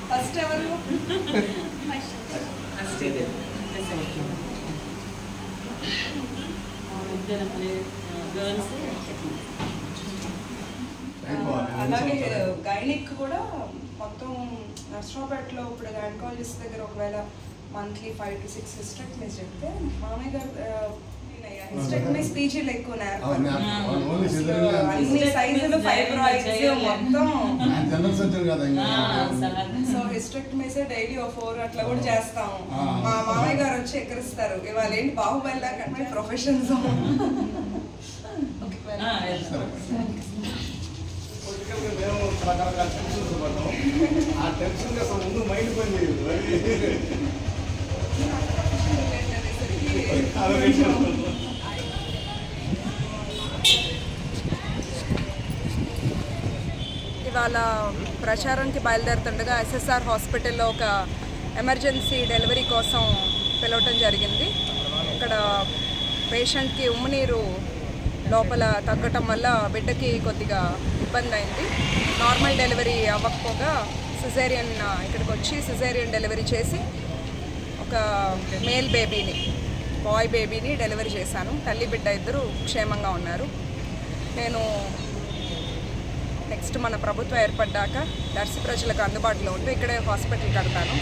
First ఎవరు అలాగే gynaec కూడా మొత్తం నర్సరావుపేటలో ఇప్పుడు గైనకాలజిస్ట్ దగ్గర ఒకవేళ మంత్లీ 5 to 6 హిస్టెక్టమీస్ చెప్తే మామయ్య గారు హిస్టెక్టమీస్ పీజీలు ఎక్కువ అన్ని సైజులు ఫైబ్రాయిడ్స్ మొత్తం సో హిస్టెక్టమీస్ డైలీ 4 అట్లా కూడా చేస్తాము. మా మామయ్య గారు వచ్చి ఎక్కరిస్తారు ఇవాళ ఏంటి బాహుబలి కంటే ప్రొఫెషన్స్. మేము రకరకాల టెన్షన్స్ పడ్డాం. ఆ టెన్షన్ కోసం ముందు మైండ్ పని చేయదు. ఇవాళ ప్రచారానికి బయలుదేరుతుండగా ఎస్ఎస్ఆర్ హాస్పిటల్లో ఒక ఎమర్జెన్సీ డెలివరీ కోసం పిలవటం జరిగింది. ఇక్కడ పేషెంట్కి ఉమ్మనీరు లోపల తగ్గటం వల్ల బిడ్డకి కొద్దిగా ఇబ్బంది అయింది. నార్మల్ డెలివరీ అవ్వకపోగా సిజేరియన్ ఇక్కడికి వచ్చి సిజేరియన్ డెలివరీ చేసి ఒక మేల్ బేబీని బాయ్ బేబీని డెలివరీ చేశాను. తల్లి బిడ్డ ఇద్దరు క్షేమంగా ఉన్నారు. నేను నెక్స్ట్ మన ప్రభుత్వం ఏర్పడ్డాక దర్శి ప్రజలకు అందుబాటులో ఉంటూ ఇక్కడే హాస్పిటల్ కడతాను.